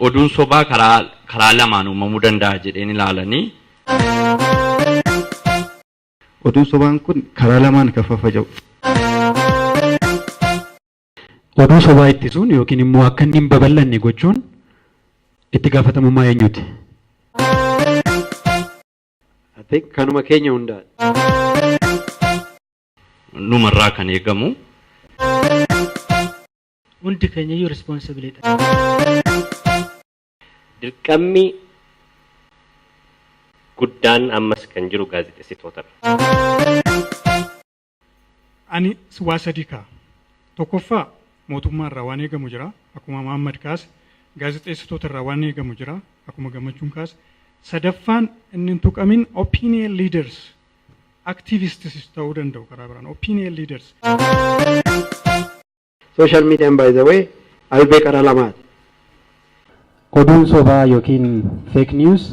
oduun sobaa karaa lamaan uumamuu danda'a jedheen ilaalanii. Oduun sobaan kun karaa lamaan kan faffaca'u. Oduu sobaa ittisuun yookiin immoo akka inni hin babal'anne gochuun itti gaafatamummaa eenyuuti? Kanuma keenya hundaadha. Numarraa kan eegamu. Hundi keenya iyyuu responsibility. Dirqamni guddaan ammas kan jiru gaazexeessitoota. Ani waa sadii kaa. Tokkoffaa mootummaa irraa waan eegamu jira. Akkuma Muhammad kaas gaazexeessitoota irraa waan eegamu jira. Akkuma Gammachuun kaas. Sadaffaan inni tuqamin opinion leaders. Activists ta'uu danda'u karaa biraan. Opinion leaders. Social media by the way, albee karaa lamaati. Oduun sobaa yookiin fake news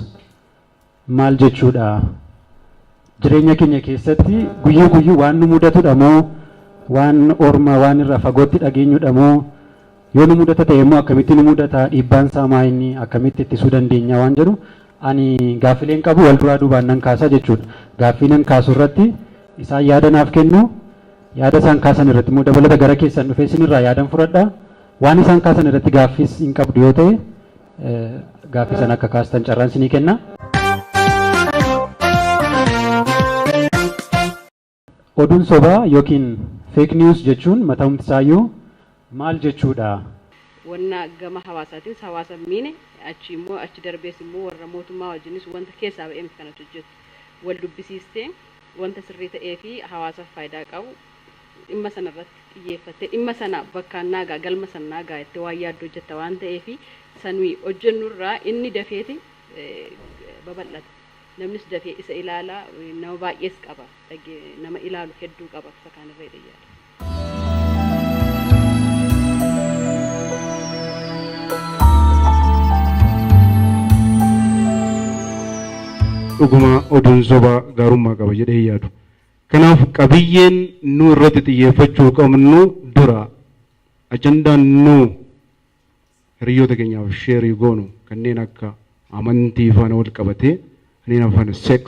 maal jechuudha? Jireenya keenya keessatti guyyuu guyyuu waan nu mudatudha moo waan orma waan irraa fagootti dhageenyudha moo yoo nu mudata ta'e immoo akkamitti nu mudata dhiibbaan isaa maa inni akkamitti ittisuu dandeenya waan jedhu ani gaaffileen qabu wal duraa duubaan nan kaasa jechuudha. Gaaffiinan kaasu irratti isaan yaada naaf kennu yaada isaan kaasan irratti immoo dabalata gara keessan dhufee isinirraa yaadan fudhadha. Waan isaan kaasan irratti gaaffis hin qabdu yoo ta'e gaaffii sana akka kaastan carraan isinii kenna. Oduun sobaa yookiin fake news jechuun mataa humti isaayyuu maal jechuudha? Wanna gama hawaasaatiin hawaasa miine achi immoo achi darbees immoo warra mootummaa wajjinis wanta keessaa ba'ee miti kanatu hojjetu wal dubbisiistee wanta sirrii ta'ee fi hawaasaaf faayidaa qabu dhimma sana irratti xiyyeeffattee dhimma sana bakkaan naagaa galma sana naagaa itti waan yaaddu hojjetta waan ta'eef sanuu hojjennurraa inni dafeeti babal'ata. Namnis dafee isa ilaalaa nama baay'ees qaba nama ilaalu hedduu qaba isa kaan irra yaada. Dhuguma oduun sobaa gaarummaa qaba jedhee yaadu. Kanaaf qabiyyeen nu irratti xiyyeeffachuu qabnu dura ajandaan nu hiriyoota keenyaaf sheerii goonu kanneen akka amantii faana wal qabatee kanneen afaan sex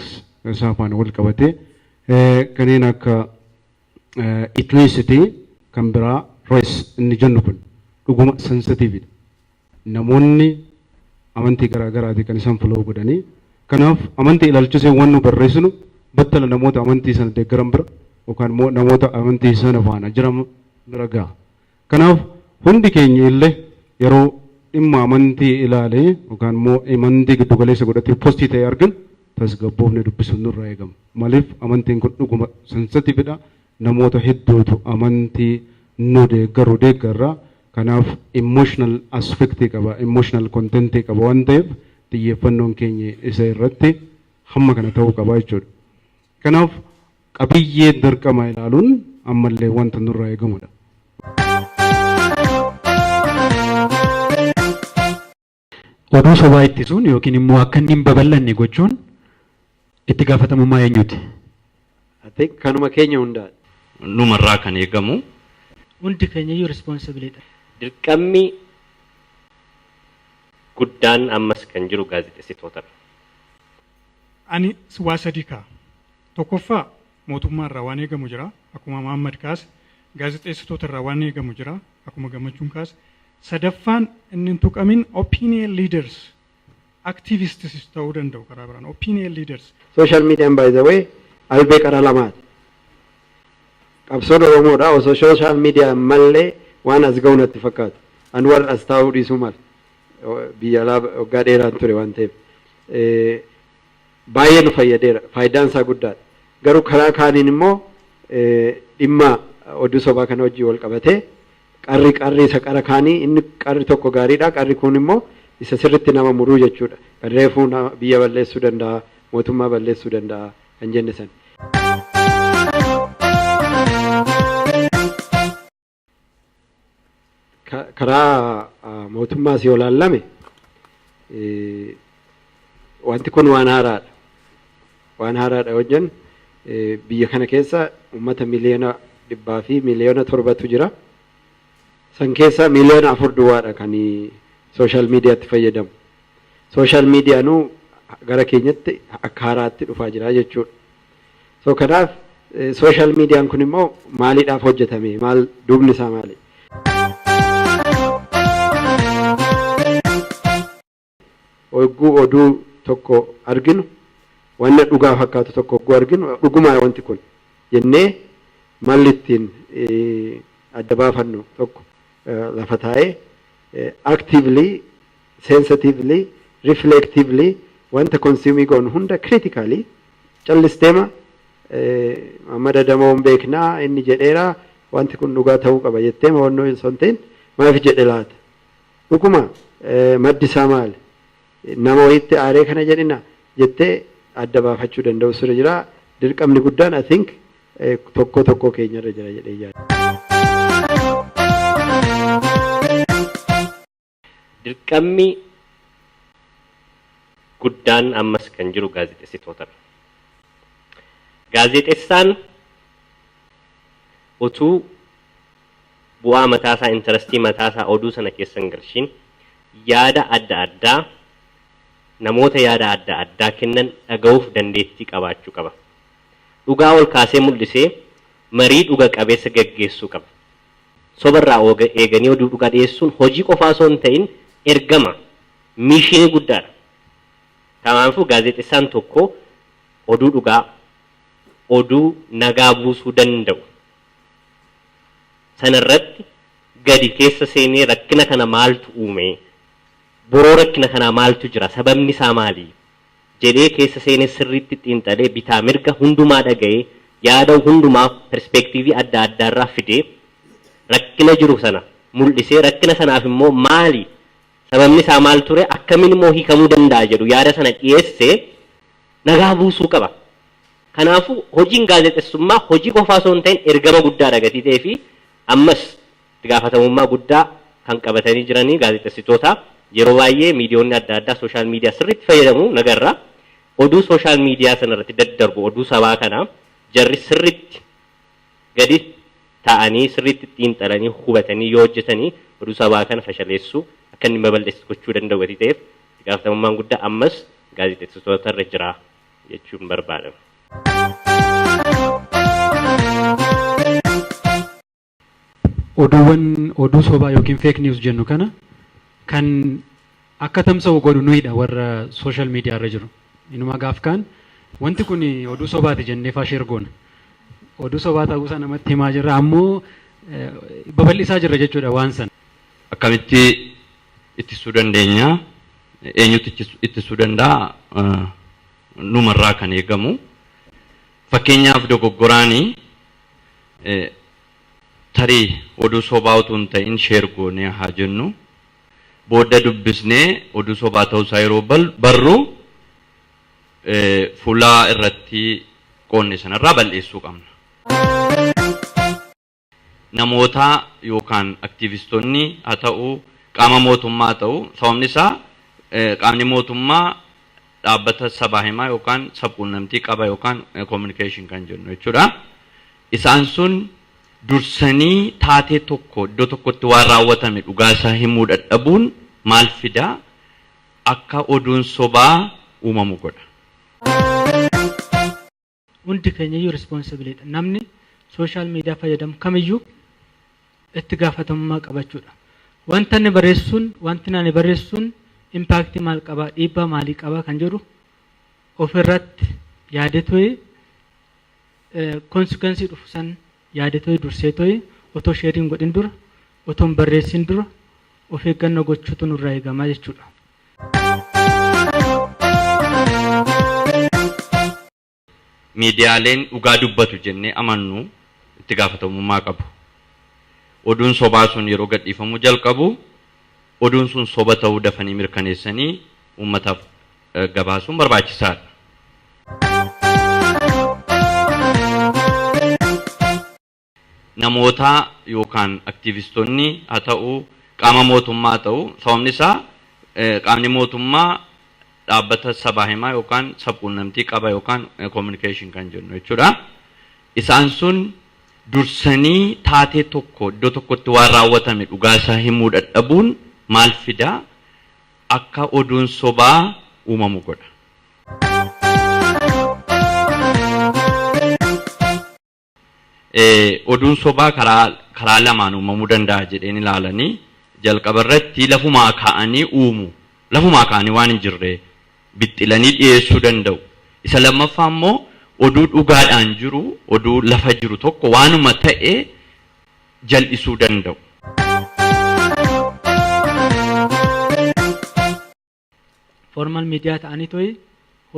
isaa faana wal qabatee kanneen akka ethnicity kan biraa race inni jennu kun dhuguma sensitiividha. Namoonni amantii garaagaraatii kan isaan follow godhanii kanaaf amantii ilaalchisee waan nu barreessinu battala namoota amantii sana deeggaran bira yookaan immoo namoota amantii sana faana jiran bira ga'a. Kanaaf hundi keenya illee yeroo dhimma amantii ilaalee yookaan immoo amantii giddu galeessa godhatee postii ta'e argin tasgabboofne dubbisuun nurraa eegama. Maaliif amantiin kun dhuguma sensitiividha. Namoota hedduutu amantii nu deeggarra. Kanaaf emotional aspectii qaba, emotional contentii qaba waan ta'eef xiyyeeffannoon keenya isa irratti hamma kana ta'uu qaba jechuudha. Kanaaf qabiyyee dirqama ilaaluun ammallee wanta nurraa eegamudha. Oduu sobaa ittisuun yookiin immoo akka inni hin babal'anne gochuun itti gaafatamummaa eenyuuti? Kanuma keenya hundaadha. Numarraa kan eegamu. Hundi keenya iyyuu responsibility. Dirqamni guddaan ammas kan jiru gaazexeessitoota. Ani waa sadii kaa. Tokkoffaa mootummaa irraa waan eegamu jira. Akkuma Muhammad kaas gaazexeessitoota irraa waan eegamu jira. Akkuma Gammachuun kaas. Sadaffaan inni tuqamin opinion leaders. Activists ta'uu danda'u karaa biraan. Opinion leaders. Social media by the way, albee karaa lamaati. Qabsoon Oromoodha osoo social media mallee waan as ga'u natti fakkaatu. Anwar as taa'uu dhiisuu mala. Biyya alaa waggaa dheeraan ture waan ta'eef. Baay'ee nu fayyadeera. Faayidaan isaa guddaadha. Garuu karaa kaaniin immoo dhimma oduu sobaa kana wajjin wal qabatee qarri isa qara kaanii inni qarri tokko gaariidha. Qarri kun immoo isa sirriitti nama muruu jechuudha. Reefuu biyya balleessuu danda'a, mootummaa balleessuu danda'a kan jenne san. Karaa mootummaas yoo laallame wanti kun waan haaraadha. Waan haaraadha wajjin biyya kana keessa uummata miliyoona 100 fi miliyoona 7tu jira. San keessa miliyoona 4 duwwaadha kan sooshaal miidiyaatti fayyadamu. Sooshaal miidiyaanuu gara keenyatti akka haaraatti dhufaa jira jechuudha. So kanaaf sooshaal miidiyaan kun immoo maaliidhaaf hojjetame? Maal duubni isaa maali? Ogguu oduu tokko arginu wanna dhugaa fakkaatu tokko ogguu arginu dhugumaa wanti kun jennee malli ittiin adda baafannu tokko lafa taa'ee actively, sensitively, reflectively wanta consume goonu hunda critically callisteema amma dadamoon beeknaa inni jedheera wanti kun dhugaa ta'uu qaba jettee mawannoo hin sonteen maaf jedhe laata? Dhuguma maddi isaa maali? Nama wayitti aaree kana jedhina jettee adda baafachuu danda'u sirra jira. Dirqamni guddaan I think tokko tokko keenyarra jira jedhee yaada. Dirqamni guddaan ammas kan jiru gaazexeessitootadha. Gaazexeessaan utuu bu'aa mataasaa intarastii mataasaa oduu sana keessa hin galchiin yaada adda addaa namoota yaada adda addaa kennan dhaga'uuf dandeettii qabaachuu qaba. Dhugaa ol kaasee mul'isee marii dhuga qabeessa gaggeessuu qaba. Sobarraa eeganii oduu dhugaa dhiyeessuun hojii qofaa osoo hin ta'in ergama miishinii guddaadha. Kanaafuu gaazexeessaan tokko oduu dhugaa oduu nagaa buusuu danda'u sanarratti gadi keessa seenee rakkina kana maaltu uume boroo rakkina kana maaltu jira sababni isaa maali jedhee keessa seenee sirriitti xiinxalee bitaa mirga hundumaa dhaga'ee yaada hundumaa perspektiivii adda addaarraa fidee rakkina jiru sana mul'isee rakkina sanaaf immoo maali sababni isaa maal ture akkamiin immoo hiikamuu danda'a jedhu yaada sana dhiyeessee nagaa buusuu qaba. Kanaafuu hojiin gaazexeessummaa hojii qofaa osoo hin ta'in ergama guddaadha gatii ta'ee fi ammas itti gaafatamummaa guddaa kan qabatanii jiranii gaazexeessitoota yeroo baay'ee miidiyoonni adda addaa sooshaal miidiyaa sirriitti fayyadamu nagarra oduu sooshaal miidiyaa sanarratti daddarbu oduu sabaa kana jarri sirriitti gadi ta'anii sirriitti xiinxalanii hubatanii yoo hojjetanii oduu sabaa kana fashaleessuu akka inni babal'eessu gochuu danda'u gatii ta'eef itti gaafatamummaan guddaa ammas gaazexeessitoota irra jira jechuun barbaadama. Oduu sobaa yookiin fake news jennu kana kan akka tamsa'u godhu nuyidha warra social media irra jiru. Inuma gaaf kaan wanti kun oduu sobaati jennee faasheer goona. Oduu sobaa ta'uu isaa namatti himaa jirra ammoo babal'isaa jirra jechuudha waan sana. Akkamitti ittisuu dandeenya? Eenyutu ittisuu danda'a? Numarraa kan eegamu. Fakkeenyaaf dogoggoraanii tarii oduu sobaa utuu hin ta'in sheer goonee haa jennu booda dubbisnee oduu sobaa ta'uusaa yeroo barru fuula irratti qoonne sanarraa balleessuu qabna. Namoota yookaan aktivistoonni haa ta'u qaama mootummaa haa ta'u sababni isaa qaamni mootummaa dhaabbata sabaa himaa yookaan sabquunnamtii qaba yookaan communication kan jennu jechuudha. Isaan sun dursanii taatee tokko iddoo tokkotti waan raawwatame dhugaasaa himuu dadhabuun maal fidaa akka oduun sobaa uumamu godha. Hundi keenyayyuu responsibiliidha. Namni sooshaal miidiyaa fayyadamu kamiyyuu itti gaafatamummaa qabachuudha. Wanta inni barreessuun wanti nani barreessuun impaaktii maal qabaa dhiibbaa maalii qabaa kan jedhu ofirratti yaadetoo konsekensii dhufu san yaadetoo durseetoo otoo sheeriin godhin dura otoo hin barreessin dura of eeggannoo gochuutu nurraa eegamaa jechuudha. Miidiyaaleen dhugaa dubbatu jennee amannu itti gaafatamummaa qabu. Oduun sobaa sun yeroo gadhiifamuu jalqabu oduun sun soba ta'uu dafanii mirkaneessanii uummataaf gabaasuun barbaachisaadha. Namoota yookaan aktivistoonni haa ta'u qaama mootummaa haa ta'u sababni isaa qaamni mootummaa dhaabbata sabaa himaa yookaan sabquunnamtii qaba yookaan communication kan jennu jechuudha. Isaan sun dursanii taatee tokko iddoo tokkotti waan raawwatame dhugaasaa himuu dadhabuun maal fidaa akka oduun sobaa uumamu godha. Oduun sobaa karaa lamaan uumamuu danda'a jedheen ilaalanii jalqaba irratti lafumaa kaa'anii uumu. Lafumaa kaa'anii waan hin jirre bixxilanii dhiyeessuu danda'u. Isa lammaffaa immoo oduu dhugaadhaan jiru, oduu lafa jiru tokko waanuma ta'e jal'isuu danda'u. Formal miidiyaa ta'anii to'i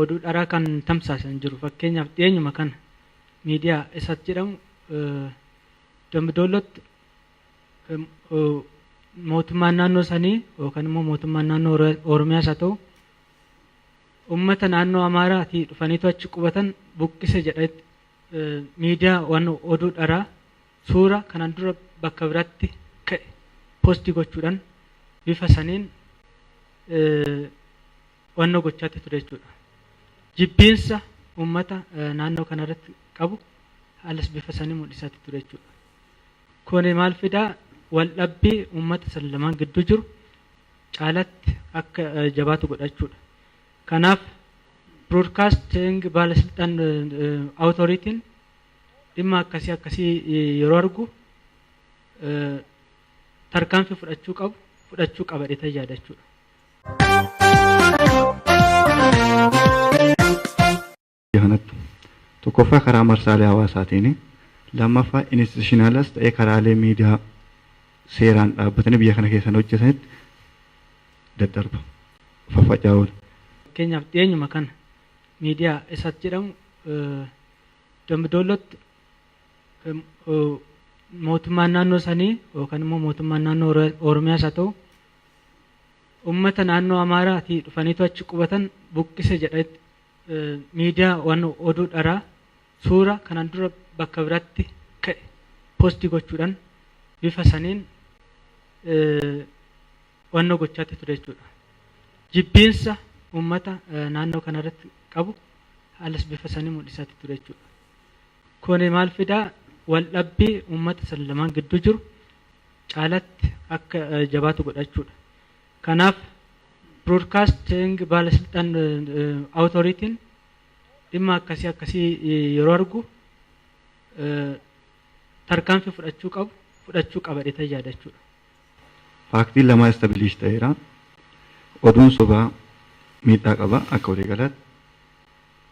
oduu dharaa kan tamsaasan jiru. Fakkeenyaaf dhiyeenyuma kana miidiyaa isatti jedhamu Dambidoolotti mootummaan naannoo sanii yookaan immoo mootummaan naannoo Oromiyaas haa ta'u uummata naannoo Amaaraatii dhufaniitu achi qubatan buqqise jedhetti miidiyaa waan oduu dharaa suura kanaan dura bakka biraatti ka'e poostii gochuudhaan bifa saniin waan gochaatti ture jechuudha. Jibbiinsa uummata naannoo kanarratti qabu halas bifa sanii mul'isaatti ture jechuudha. Kun maal fidaa wal dhabbii uummata san lamaan gidduu jiru caalatti akka jabaatu godhachuudha. Kanaaf broadcasting baalasilxaan authoritiin dhimma akkasii yeroo argu tarkaanfii fudhachuu qaba jedhee yaadachuudha. Tokkoffaa karaa marsaalee hawaasaatiin lammaffaa institutionalas ta'ee karaalee miidiyaa seeraan dhaabbatanii biyya kana keessan hojjetanitti daddarba faffaca'uudha. Fakkeenyaaf dhiyeenyuma kana miidiyaa isatti jedhamu Dambidoolotti mootummaan naannoo sanii yookaan immoo mootummaan naannoo Oromiyaas haa ta'u uummata naannoo Amaaraatii dhufaniitu achi qubatan buqqise jedhetti miidiyaa waan oduu dharaa suura kanaan dura bakka biraatti ka'e poostii gochuudhaan bifa saniin waan gochaatti ture jechuudha. Jibbiinsa uummata naannoo kanarratti qabu halas bifa sanii mul'isaatti ture jechuudha. Kun maal fidaa wal dhabbii uummata san lamaan gidduu jiru caalatti akka jabaatu godhachuudha. Kanaaf broadcasting baalasilxaan authoritiin dhimma akkasii yeroo argu tarkaanfii fudhachuu qaba jedhee yaadachuudha. Faaktiin lama establish ta'eera. Oduun sobaa miidhaa qaba akka waliigalaatti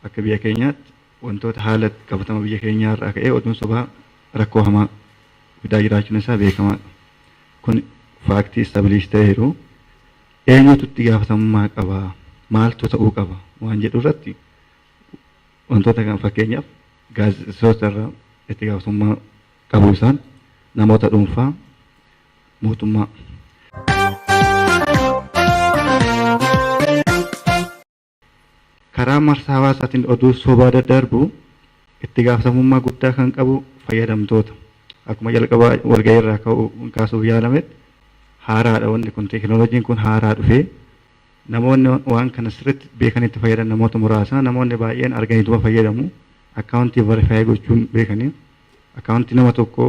akka biyya keenyaatti wantoota haala qabatama biyya keenyaa irraa ka'ee oduun sobaa rakkoo hamaa fidaa jiraachuun isaa beekamaadha. Kun faaktii establish ta'eeru eenyutu itti gaafatamummaa qaba maaltu ta'uu qaba waan jedhu irratti wantoota kan fakkeenyaaf gaazexeessitoota irraa itti gaafatamummaa qabu isaan namoota dhuunfaa mootummaa. Karaa marsaa hawaasaatiin oduu sobaa daddarbu itti gaafatamummaa guddaa kan qabu fayyadamtoota. Akkuma jalqabaa walgahii irraa kaasuuf yaalametti haaraadha wanti kun teekinooloojiin kun haaraa dhufee namoonni waan kana sirriitti beekanitti fayyadan namoota muraasa namoonni baay'een arganiituma fayyadamu akkaawuntii verifaayi gochuun beekanii akkaawuntii nama tokko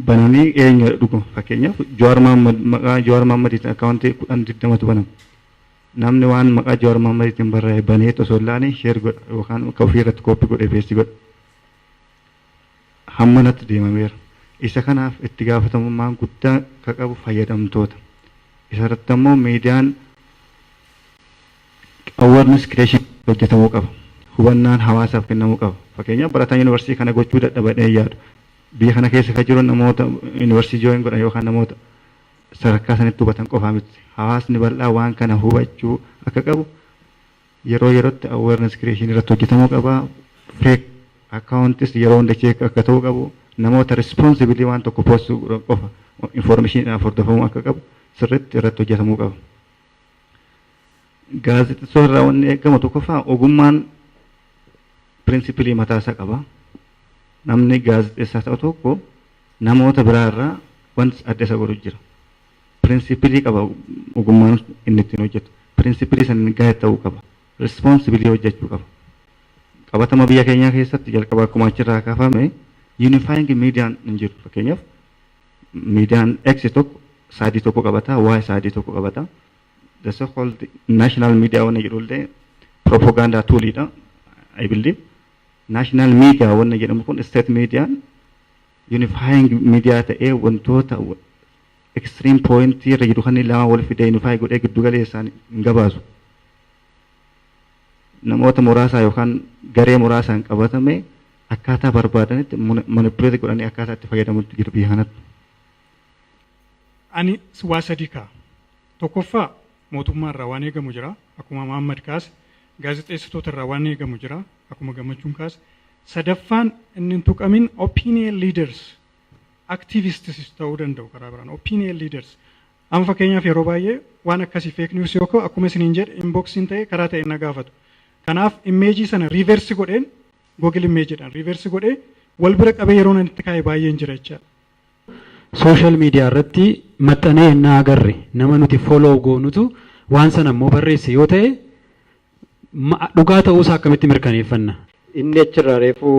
bananii eenyu dhuguma fakkeenyaaf maqaa Jawaar Mahaammadiitiin akkaawuntii 10-20tu banama. Namni waan maqaa Jawaar Mahaammadiitiin barraa'e banee osoo hin laane sheer godha yookaan ofii irratti kooppii godhee peestii godha. Hammanatti deemameera. Isa kanaaf itti gaafatamummaan guddaa kan qabu fayyadamtoota. Isa irratti immoo miidiyaan awareness creation hojjetamuu qaba. Hubannaan hawaasaaf kennamuu qaba. Fakkeenyaaf barataan yuunivarsiitii kana gochuu dadhabadhee yaadu. Biyya kana keessa kan jiru namoota yuunivarsiitii jooyin godhan yookaan namoota sadarkaa sanitti hubatan qofaa miti. Hawaasni bal'aa waan kana hubachuu akka qabu yeroo yerootti awareness creation irratti hojjetamuu qaba. Fake accounts yeroo hunda check akka ta'uu qabu. Namoota responsibility waan tokko poostuu qofa information hordofamuu akka qabu sirriitti irratti hojjetamuu qaba. Gaazexeessitoota irraa wanni eegamu tokkoffaa ogummaan pirinsipilii mataa isaa qaba. Namni gaazexeessaa ta'u tokko namoota biraa irraa wanti adda isa godhu jira. Pirinsipilii qaba ogummaan inni ittiin hojjetu. Pirinsipilii san gaa'e ta'uu qaba. Responsibilii hojjechuu qaba. Qabatama biyya keenyaa keessatti jalqaba akkuma achirraa kaafame unifying miidiyaan hin jiru. Fakkeenyaaf miidiyaan X tokko saadii tokko qabata, Y saadii tokko qabata. the so-called national media wanna jedhullee propaganda toolidha. I believe national media wanna jedhamu kun state media unifying media ta'ee wantoota extreme point irra jiru kan lama wal fidee unify godhee giddu galeessaan hin gabaasu. Namoota muraasa yookaan garee muraasaan qabatame akkaataa barbaadanitti manipulate godhanii akkaataa itti fayyadamutti jiru biyya kanatti. Ani waa sadii kaa. Tokkoffaa mootummaa irraa waan eegamu jira. Akkuma Muhammad kaas gaazexeessitoota irraa waan eegamu jira. Akkuma Gammachuun kaas. Sadaffaan inni hin tuqamin opinion leaders activists ta'uu danda'u karaa biraan opinion leaders. Amma fakkeenyaaf yeroo baay'ee waan akkasii fake news yoo ka'u akkuma isiniin jedhe inboxiin ta'e karaa ta'e na gaafatu. Kanaaf immeejii sana reverse godheen Google immeejiidhaan reverse godhee wal bira qabee yeroo nan itti kaa'e baay'een jira jechaadha. Social media irratti maxxanee ennaa agarre nama nuti follow goonutu waan sana immoo barreesse yoo ta'e dhugaa ta'uusaa akkamitti mirkaneeffanna? Inni achirraa reefuu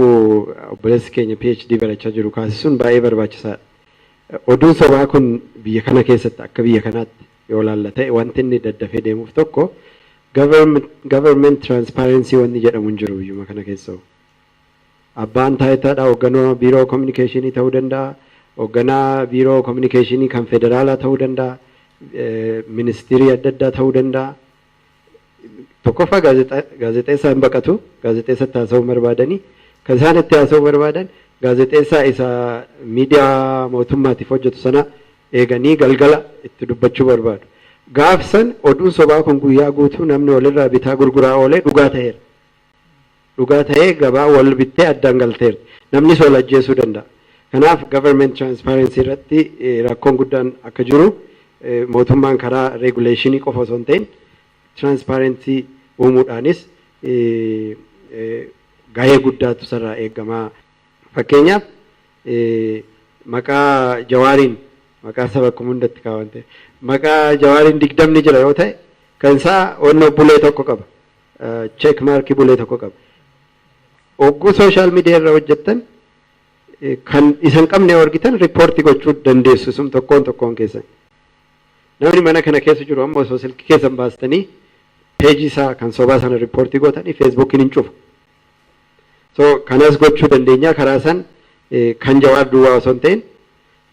obboleessi keenya PhD barachaa jiru kaasisuun baay'ee barbaachisaadha. Oduun sobaa kun biyya kana keessatti akka biyya kanaatti yoo laalla ta'e wanti inni daddafee deemuuf tokko government transparency wanni jedhamu hin jiru biyyuma kana keessa. Abbaan taayitaadha hoogganaa biiroo communicationii ta'uu danda'a, hoogganaa biiroo communicationii kan federaalaa ta'uu danda'a, ministirii adda addaa ta'uu danda'a. Tokkoffaa gaazexeessaa hin baqatu, gaazexeessatti haasa'uu barbaadanii, kan isaan itti haasa'uu barbaadan gaazexeessaa isa miidiyaa mootummaatiif hojjetu sana eeganii galgala itti dubbachuu barbaadu. Gaafsan oduun sobaa kun guyyaa guutuu namni walirraa bitaa gurguraa oolee dhugaa ta'eera. Dhugaa ta'ee gabaa wal bittee addaan galteera. Namni wal ajjeesuu danda'a. Kanaaf government transparency irratti rakkoon guddaan akka jiru mootummaan karaa regulatiinii qofa osoo hin ta'in transparency uumuudhaanis gahee guddaatu sarraa eegamaa. Fakkeenyaaf maqaa Jawaariin maqaa saba akkuma hundatti kaawwante maqaa Jawaariin 20 jira yoo ta'e kan isaa onnoo bulee tokko qaba. Check markii bulee tokko qaba. Ogguu social media irra hojjettan kan isan qabne argitan riippoortii gochuu dandeessu sun tokkoon keessan. Namni mana kana keessa jiru amma osoo silkii keessan baastanii peejii isaa kan sobaa sana riippoortii gootanii feesbuukiin hin cufu. So kanas gochuu dandeenya karaa san kan Jawaar duwwaa osoo hin ta'in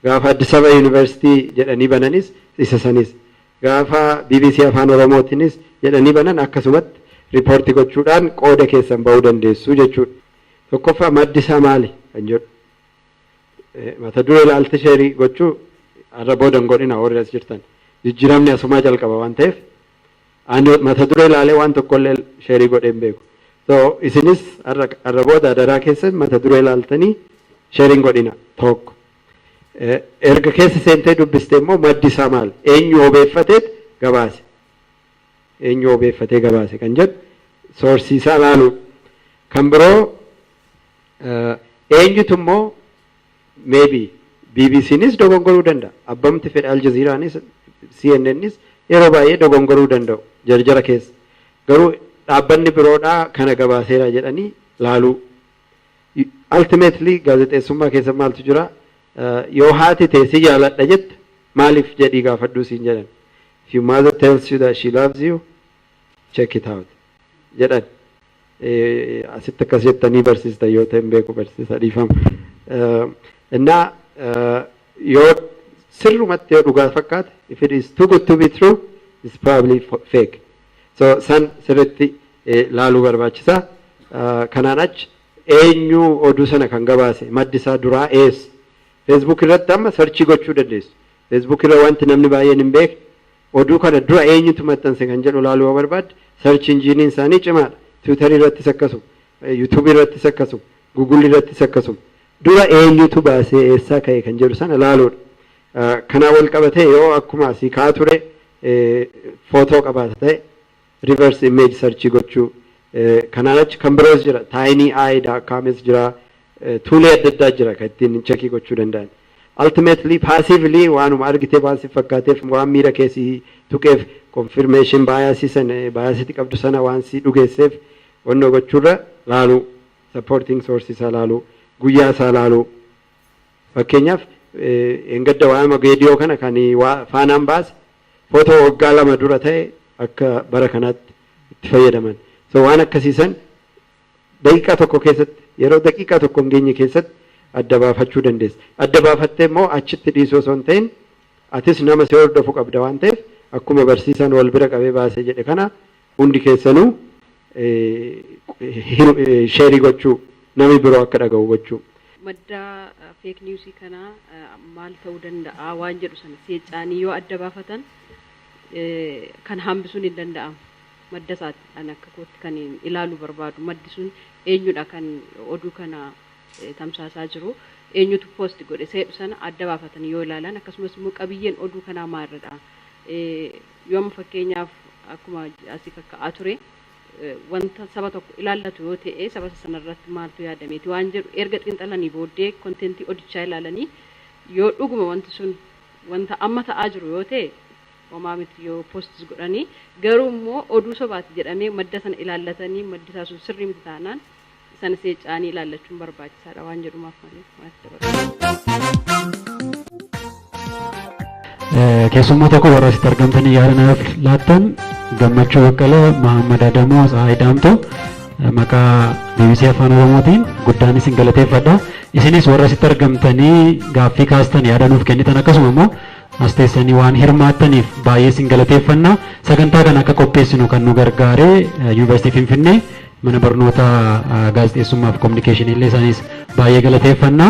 gaafa Addis Ababa Yuunivarsiitii jedhanii bananis isa sanis gaafa BBC Afaan Oromootiinis jedhanii banan akkasumatti riippoortii gochuudhaan qooda keessan bahuu dandeessu jechuudha. Tokkoffaa maddi isaa maali kan jedhu. Mata duree ilaalcha sheerii gochuu har'a boodan godhina warri as jirtan. Jijjiiramni asumaa jalqaba waan ta'eef ani mata duree ilaalee waan tokkollee sheerii godheen beeku. So isinis har'a booda daraa keessan mata duree ilaaltanii sheeriin godhina tokko. Erga keessa seentee dubbiste immoo maddi isaa maali? Eenyu obeeffateet gabaase? Eenyu obeeffatee gabaase kan jedhu soorsii isaa ilaalu. Kan biroo eenyutu immoo maybe BBCnis dogongoruu danda'a. Abbamti fedhe Aljazeeraanis CNNnis yeroo baay'ee dogongoruu danda'u jarjara keessa. Garuu dhaabbanni biroodhaa kana gabaaseera jedhanii laaluu. Ultimately gaazexeessummaa keessa maaltu jira? Yoo haati teessii jaaladha jette maaliif jedhii gaafadhuu siin jedhan. If your mother tells you that she loves you, check it out. Jedhan. Asitti akkas jettanii barsiista yoo ta'e beeku barsiisa dhiifama. Innaa yoo sirrumatti yoo dhugaa fakkaate, if it is too good to be true, it's probably fake. So san sirritti laaluu barbaachisa. Kanaan achi eenyu oduu sana kan gabaase maddi isaa duraa eessa? Facebook irratti amma sarchii gochuu dandeessu. Facebook irra wanti namni baay'een hin beekne oduu kana dura eenyutu maxxanse kan jedhu laaluu yoo barbaadde sarchi injiiniin isaanii cimaadha. Twitter irrattis akkasuma, YouTube irrattis akkasuma, Google irrattis akkasuma. Dura eenyutu baasee eessaa ka'e kan jedhu sana laaluudha. Kanaa wal qabatee yoo akkuma asii kaa ture footoo qabaata ta'e reverse image search gochuu. Kanaan achi kan biroos jira. tinyeye.com jira. Tuulee adda addaa jira kan ittiin checkii gochuu danda'an. Ultimately passively waanuma argitee waan si fakkaateef waan miira keessii tuqeef confirmation biasii sana biasiitti qabdu sana waan si dhugeesseef wannoo gochuurra laaluu supporting sources isaa laaluu guyyaa isaa laaluu. Fakkeenyaaf engadda waama geediyoo kana kan faanaan baase footoo waggaa 2 dura ta'e akka bara kanaatti itti fayyadaman. So waan akkasiisan daqiiqaa tokko keessatti yeroo daqiiqaa tokko hin geenye keessatti adda baafachuu dandeessa. Adda baafattee immoo achitti dhiisuu osoo hin ta'in atis nama si hordofu qabda waan ta'eef akkuma barsiisan wal bira qabee baasee jedhe kana hundi keessanuu sheerii gochuu namni biroo akka dhaga'u gochuu. Madda feek niwusii kana maal ta'uu danda'a waan jedhu sana seecaanii yoo adda baafatan kan hambisuun hin danda'amu. Madda isaatti akka kootti kan ilaaluu barbaadu maddi sun eenyudha kan oduu kana tamsaasaa jiru eenyutu poosti godhe seedhu sana adda baafatan yoo ilaalan akkasumas immoo qabiyyeen oduu kanaa maalidha yoo fakkeenyaaf akkuma asii kakka'aa ture wanta saba tokko ilaallatu yoo ta'e saba sanarratti maaltu yaadameeti waan jedhu erga xiinxalanii booddee kontentii odichaa ilaalanii yoo dhuguma wanti sun wanta amma ta'aa jiru yoo ta'e homaa miti yoo poostis godhanii garuu immoo oduu sobaati jedhamee madda sana ilaallatanii maddi isaa sun sirrii miti taanaan sana seecaanii ilaallachuun barbaachisaadha waan jedhumaaf malee. Keessummoota koo warra asitti argamtanii yaada naaf laattan Gammachuu Baqqalee, Mahammad Adamoo, Tsahaay Daamtoo maqaa BBC Afaan Oromootiin guddaan isin galateeffadha. Isinis warra asitti argamtanii gaaffii kaastan yaada nuuf kennitan akkasuma immoo as teessanii waan hirmaattaniif baay'ee isin galateeffanna. Sagantaa kana akka qopheessinu kan nu gargaare Yuunivarsiitii Finfinnee mana barnoota gaazexeessummaa fi kominikeeshinii illee isaanis baay'ee galateeffanna.